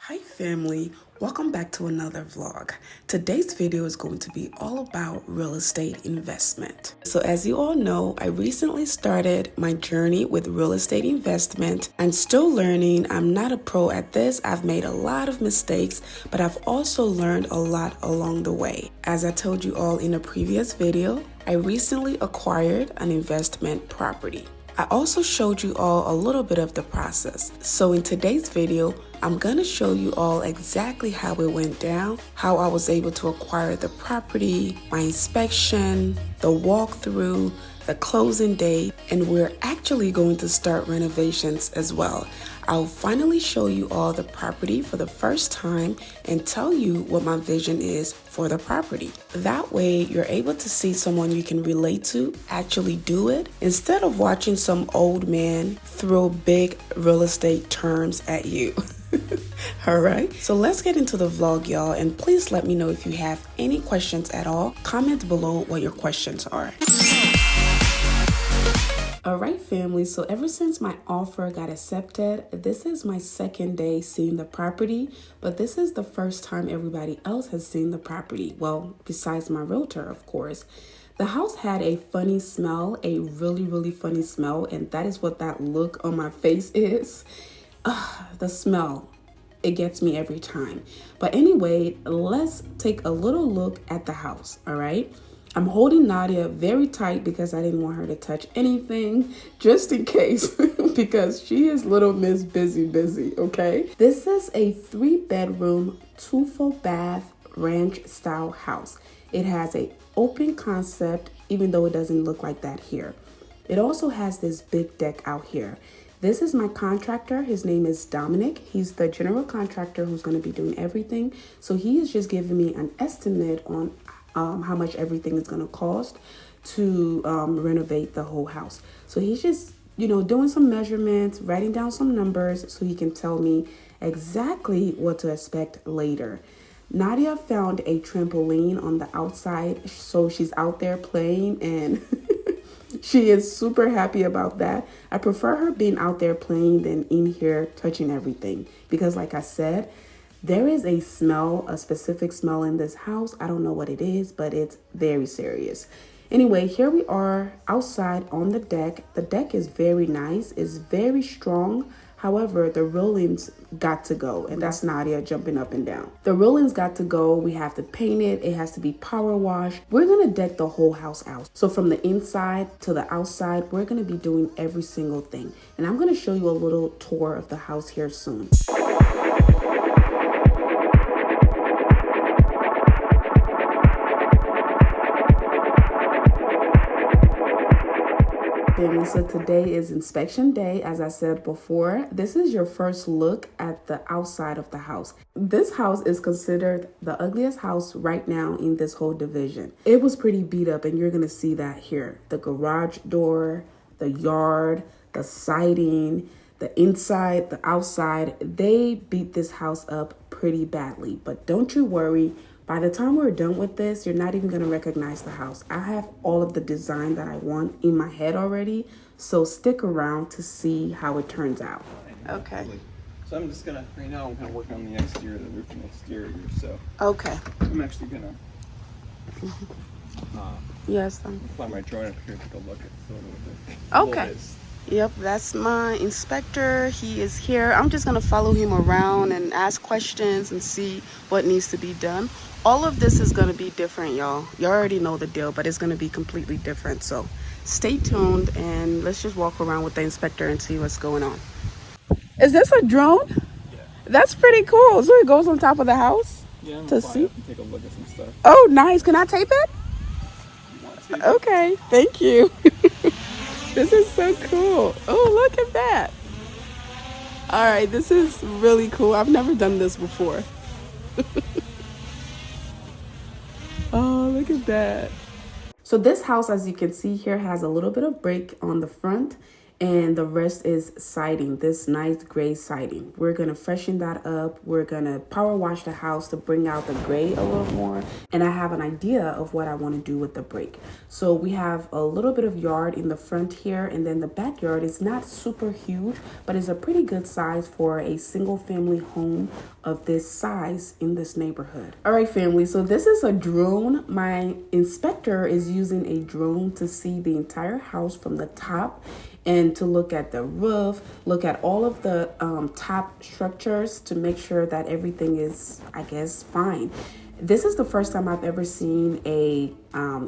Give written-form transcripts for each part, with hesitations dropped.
Hi family, welcome back to another vlog. Today's video is going to be all about real estate investment. So as you all know, I recently started my journey with real estate investment. I'm still learning. I'm not a pro at this. I've made a lot of mistakes, but I've also learned a lot along the way. As I told you all in a previous video, I recently acquired an investment property. I also showed you all a little bit of the process. So in today's video, I'm going to show you all exactly how it went down, how I was able to acquire the property, my inspection, the walkthrough, the closing date, and we're actually going to start renovations as well. I'll finally show you all the property for the first time and tell you what my vision is for the property. That way you're able to see someone you can relate to actually do it instead of watching some old man throw big real estate terms at you. All right, so let's get into the vlog, y'all, and please let me know if you have any questions at all. Comment below what your questions are. All right, family, so ever since my offer got accepted, this is my second day seeing the property, but this is the first time everybody else has seen the property. Well, besides my realtor, of course. The house had a funny smell, a really funny smell, and that is what that look on my face is. The smell, it gets me every time. But anyway, let's take a little look at the house, all right? I'm holding Nadia very tight because I didn't want her to touch anything, just in case, because she is little Miss Busy, okay? This is a 3-bedroom, 2 full bath ranch style house. It has a open concept, even though it doesn't look like that here. It also has this big deck out here. This is my contractor. His name is Dominic. He's the general contractor who's going to be doing everything. So he is just giving me an estimate on how much everything is going to cost to renovate the whole house. So he's just, doing some measurements, writing down some numbers so he can tell me exactly what to expect later. Nadia found a trampoline on the outside, so she's out there playing, and she is super happy about that. I prefer her being out there playing than in here touching everything because, like I said, there is a smell, a specific smell in this house. I don't know what it is, but it's very serious. Anyway, here we are outside on the deck. The deck is very nice. It's very strong. However, the railings got to go, and that's Nadia jumping up and down. The railings got to go. We have to paint it. It has to be power washed. We're going to deck the whole house out. So from the inside to the outside, we're going to be doing every single thing. And I'm going to show you a little tour of the house here soon. So today is inspection day. As I said before, this is your first look at the outside of the house. This house is considered the ugliest house right now in this whole division. It was pretty beat up, and you're gonna see that here. The garage door, the yard, the siding, the inside, the outside, they beat this house up pretty badly. But don't you worry. By the time we're done with this, you're not even going to recognize the house. I have all of the design that I want in my head already, so stick around to see how it turns out. Okay. So I'm just gonna, right now I'm kind of working on the exterior, the roof and exterior, so. Okay. I'm actually gonna, Yes. fly my drone up here and take a look at what it is. Yep, that's my inspector. He is here. I'm just gonna follow him around and ask questions and see what needs to be done. All of this is gonna be different, y'all. You already know the deal, but it's gonna be completely different. So stay tuned and let's just walk around with the inspector and see what's going on. Is this a drone? Yeah. That's pretty cool. So it goes on top of the house? Yeah, I'm to fly see. Up and take a look at some stuff. Oh, nice. Can I tape it? Okay, thank you. This is so cool. Oh, look at that. All right, this is really cool. I've never done this before. Oh, look at that. So this house, as you can see here, has a little bit of break on the front. and the rest is siding, this nice gray siding. We're gonna freshen that up. We're gonna power wash the house to bring out the gray a little more, and I have an idea of what I want to do with the brick. So we have a little bit of yard in the front here, and then the backyard is not super huge, but it's a pretty good size for a single family home of this size in this neighborhood. All right, family, so this is a drone. My inspector is using a drone to see the entire house from the top and to look at the roof, look at all of the top structures to make sure that everything is, I guess, fine. This is the first time I've ever seen a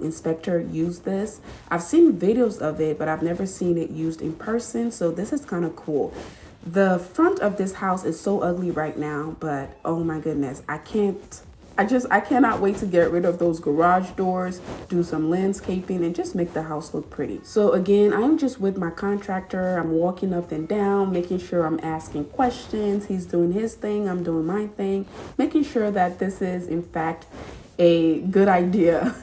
inspector use this. I've seen videos of it, but I've never seen it used in person, so this is kind of cool. The front of this house is so ugly right now, but oh my goodness, I cannot wait to get rid of those garage doors, do some landscaping, and just make the house look pretty. So again, I'm just with my contractor. I'm walking up and down, making sure I'm asking questions. He's doing his thing, I'm doing my thing, making sure that this is in fact a good idea.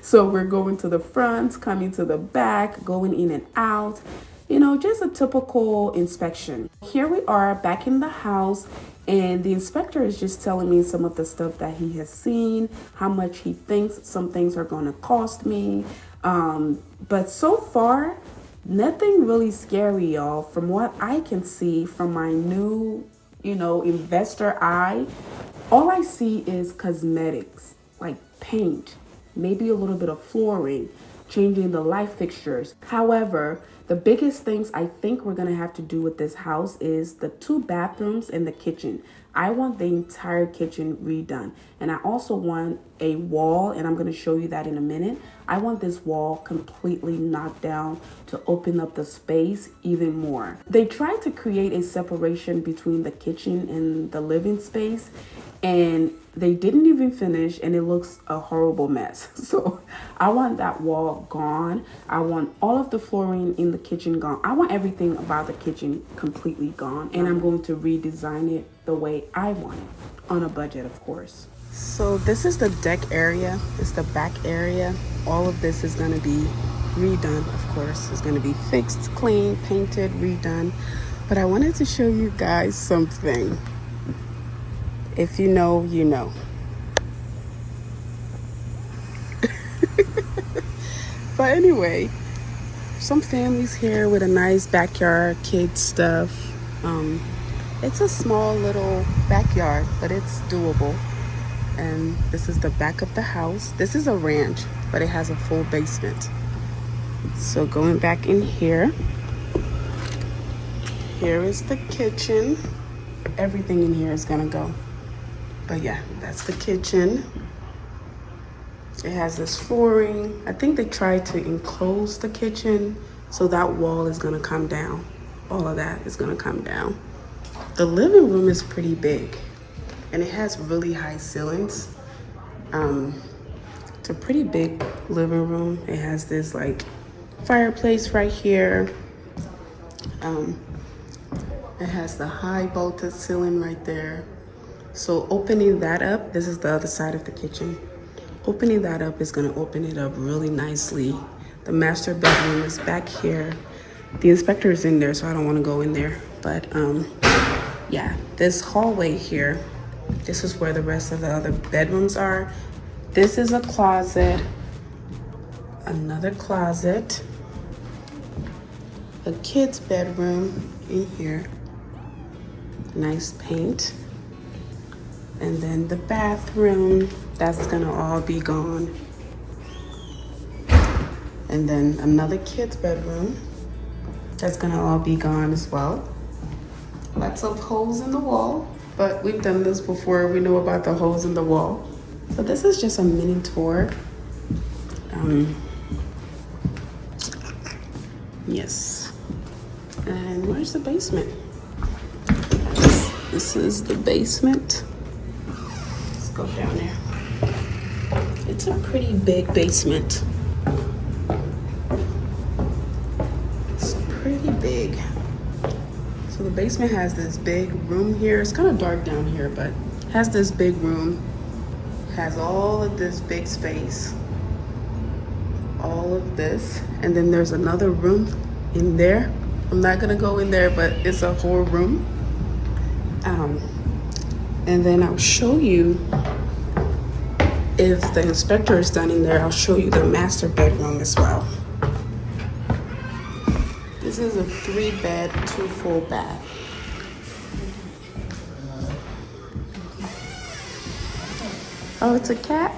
So we're going to the front, coming to the back, going in and out. You know, just a typical inspection. Here we are back in the house, and the inspector is just telling me some of the stuff that he has seen, how much he thinks some things are going to cost me. But so far, nothing really scary, y'all. From what I can see from my new, investor eye, all I see is cosmetics, like paint, maybe a little bit of flooring, changing the light fixtures. However, the biggest things I think we're gonna have to do with this house is the 2 bathrooms and the kitchen. I want the entire kitchen redone. And I also want a wall, and I'm gonna show you that in a minute. I want this wall completely knocked down to open up the space even more. They tried to create a separation between the kitchen and the living space, and they didn't even finish, and it looks a horrible mess. So I want that wall gone. I want all of the flooring in the kitchen gone. I want everything about the kitchen completely gone, and I'm going to redesign it the way I want it, on a budget, of course. So this is the deck area. It's the back area. All of this is going to be redone, of course. It's going to be fixed, clean, painted, redone. But I wanted to show you guys something. If you know, you know. But anyway, some families here with a nice backyard, kids stuff. It's a small little backyard, but it's doable. And this is the back of the house. This is a ranch, but it has a full basement. So going back in here, here is the kitchen. Everything in here is gonna go. But yeah, that's the kitchen. It has this flooring. I think they tried to enclose the kitchen, so that wall is gonna come down. All of that is gonna come down. The living room is pretty big, and it has really high ceilings. It's a pretty big living room. It has this like fireplace right here. It has the high vaulted ceiling right there. So opening that up, this is the other side of the kitchen. Opening that up is gonna open it up really nicely. The master bedroom is back here. The inspector is in there, so I don't wanna go in there. But yeah, this hallway here, this is where the rest of the other bedrooms are. This is a closet, another closet, a kid's bedroom in here, nice paint. And then the bathroom, that's gonna all be gone. And then another kid's bedroom, that's gonna all be gone as well. Lots of holes in the wall, but we've done this before. We know about the holes in the wall. So this is just a mini tour. Yes. And where's the basement? This is the basement. Let's go down there. It's a pretty big basement. It's pretty big. So the basement has this big room here. It's kind of dark down here, but it has this big room. Has all of this big space. All of this. And then there's another room in there. I'm not gonna go in there, but it's a whole room. And then I'll show you, if the inspector is done in there, I'll show you the master bedroom as well. This is a 3-bed, 2 full bath. Oh, it's a cat?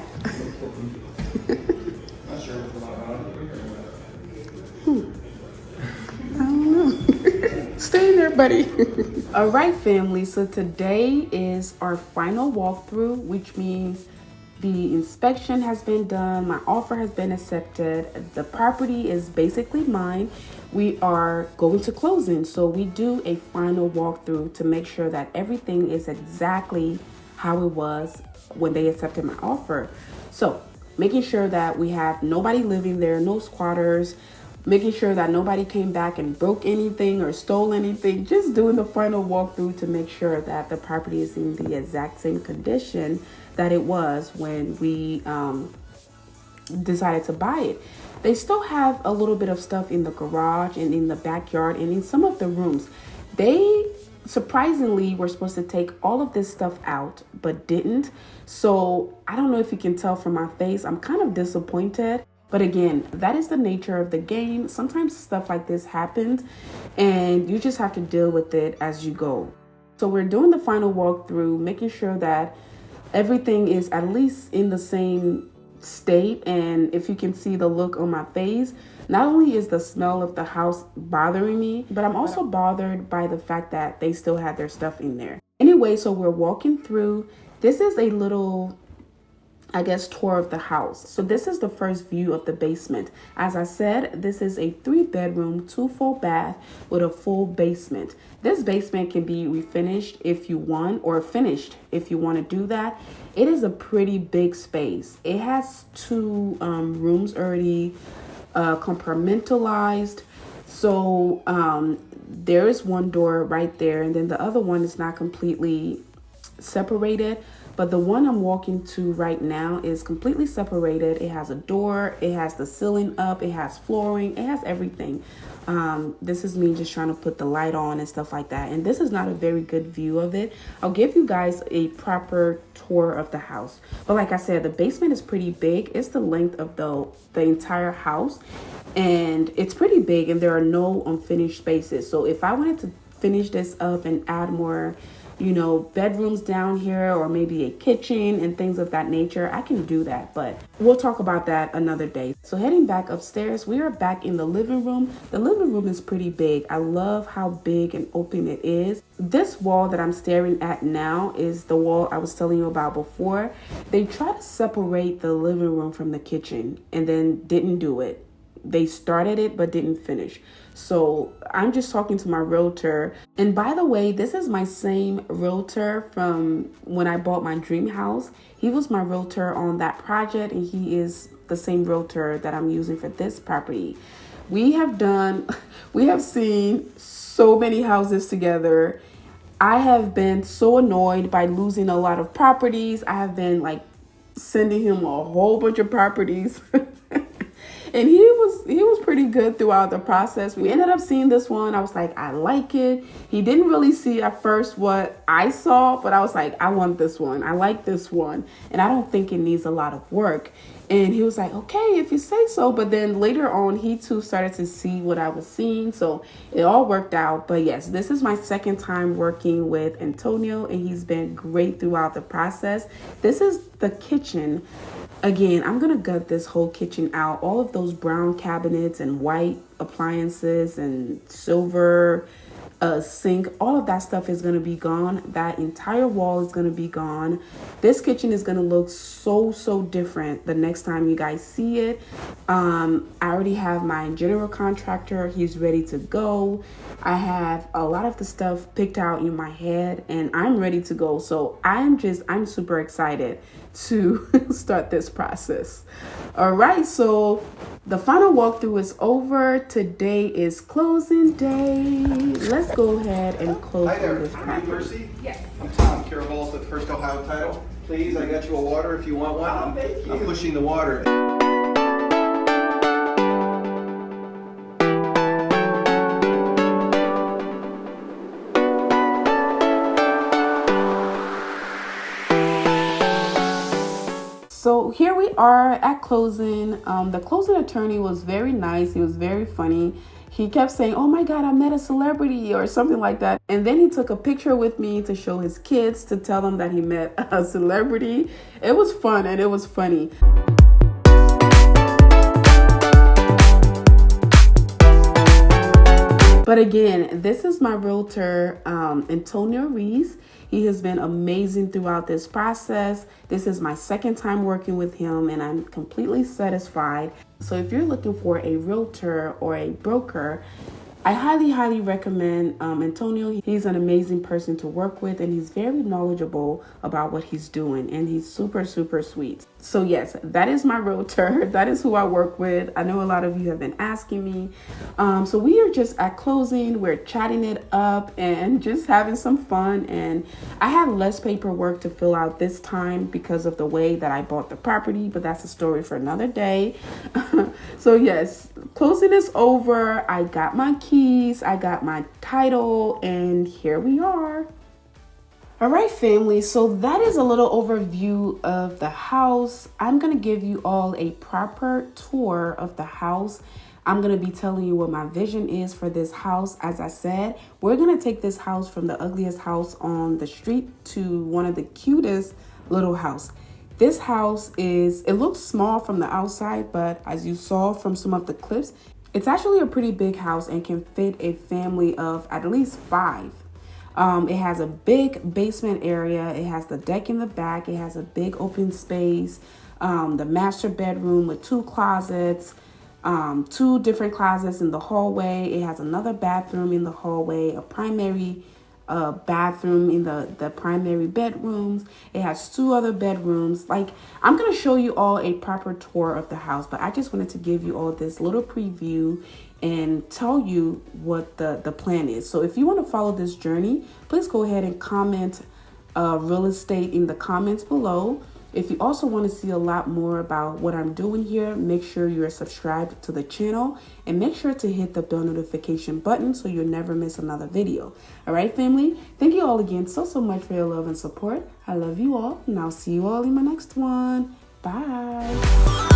I don't know. Stay there, buddy. All right, family. So today is our final walkthrough, which means the inspection has been done. My offer has been accepted. The property is basically mine. We are going to closing. So we do a final walkthrough to make sure that everything is exactly how it was when they accepted my offer. So making sure that we have nobody living there, no squatters, making sure that nobody came back and broke anything or stole anything, just doing the final walkthrough to make sure that the property is in the exact same condition that it was when we decided to buy it. They still have a little bit of stuff in the garage and in the backyard and in some of the rooms. They surprisingly were supposed to take all of this stuff out, but didn't. So I don't know if you can tell from my face, I'm kind of disappointed. But again, that is the nature of the game. Sometimes stuff like this happens and you just have to deal with it as you go. So we're doing the final walkthrough, making sure that everything is at least in the same state. And if you can see the look on my face, not only is the smell of the house bothering me, but I'm also bothered by the fact that they still had their stuff in there. Anyway, so we're walking through. This is a little, I guess, tour of the house. So this is the first view of the basement. As I said, this is a 3-bedroom, 2 full bath with a full basement. This basement can be refinished if you want, or finished if you want to do that. It is a pretty big space. It has 2 rooms already compartmentalized. So there is one door right there, and then the other one is not completely separated. But the one I'm walking to right now is completely separated. It has a door, it has the ceiling up, it has flooring, it has everything. This is me just trying to put the light on and stuff like that. And this is not a very good view of it. I'll give you guys a proper tour of the house. But like I said, the basement is pretty big. It's the length of the entire house. And it's pretty big and there are no unfinished spaces. So if I wanted to finish this up and add more, you know, bedrooms down here or maybe a kitchen and things of that nature, I can do that, but we'll talk about that another day. So heading back upstairs, we are back in the living room. The living room is pretty big. I love how big and open it is. This wall that I'm staring at now is the wall I was telling you about before. They try to separate the living room from the kitchen and then didn't do it. They started it but didn't finish. So I'm just talking to my realtor. And by the way, this is my same realtor from when I bought my dream house. He was my realtor on that project and he is the same realtor that I'm using for this property. We have seen so many houses together. I have been so annoyed by losing a lot of properties. I have been like sending him a whole bunch of properties. And he was pretty good throughout the process. We ended up seeing this one. I was like, I like it. He didn't really see at first what I saw, but I was like, I want this one. I like this one. And I don't think it needs a lot of work. And he was like, okay, if you say so. But then later on, he too started to see what I was seeing. So it all worked out. But yes, this is my second time working with Antonio, and he's been great throughout the process. This is the kitchen. Again, I'm going to gut this whole kitchen out. All of those brown cabinets and white appliances and silver sink, all of that stuff is going to be gone. That entire wall is going to be gone. This kitchen is going to look so different the next time you guys see it. I already have my general contractor. He's ready to go. I have a lot of the stuff picked out in my head and I'm ready to go. So I'm super excited to start this process. All right, so the final walkthrough is over. Today is closing day. Let's go ahead and close Hi there. on this property. Mercy? Yes. I'm Tom Carabols at First Ohio Title. Please, I got you a water if you want one. Oh, thank you. I'm pushing the water. So here we are at closing. The closing attorney was very nice. He was very funny. He kept saying, "Oh my God, I met a celebrity," or something like that. And then he took a picture with me to show his kids, to tell them that he met a celebrity. It was fun and it was funny. But again, this is my realtor, Antonio Reese. He has been amazing throughout this process. This is my second time working with him and I'm completely satisfied. So if you're looking for a realtor or a broker, I highly recommend Antonio. He's an amazing person to work with and he's very knowledgeable about what he's doing and he's super sweet. So yes, that is my realtor. That is who I work with. I know a lot of you have been asking me. So we are just at closing. We're chatting it up and just having some fun. And I had less paperwork to fill out this time because of the way that I bought the property, but that's a story for another day. So yes, closing is over. I got my keys, I got my title, and here we are. All right, family, so that is a little overview of the house. I'm going to give you all a proper tour of the house. I'm going to be telling you what my vision is for this house. As I said, we're going to take this house from the ugliest house on the street to one of the cutest little house. This house it looks small from the outside, but as you saw from some of the clips, it's actually a pretty big house and can fit a family of at least 5. It has a big basement area. It has the deck in the back. It has a big open space. The master bedroom with 2 closets, 2 different closets in the hallway. It has another bathroom in the hallway, a primary bathroom in the primary bedrooms. It has 2 other bedrooms. Like, I'm going to show you all a proper tour of the house, but I just wanted to give you all this little preview and tell you what the plan is. So if you want to follow this journey, please go ahead and comment real estate in the comments below. If you also want to see a lot more about what I'm doing here, make sure you're subscribed to the channel and make sure to hit the bell notification button so you'll never miss another video. All right, family, thank you all again so much for your love and support. I love you all and I'll see you all in my next one. Bye.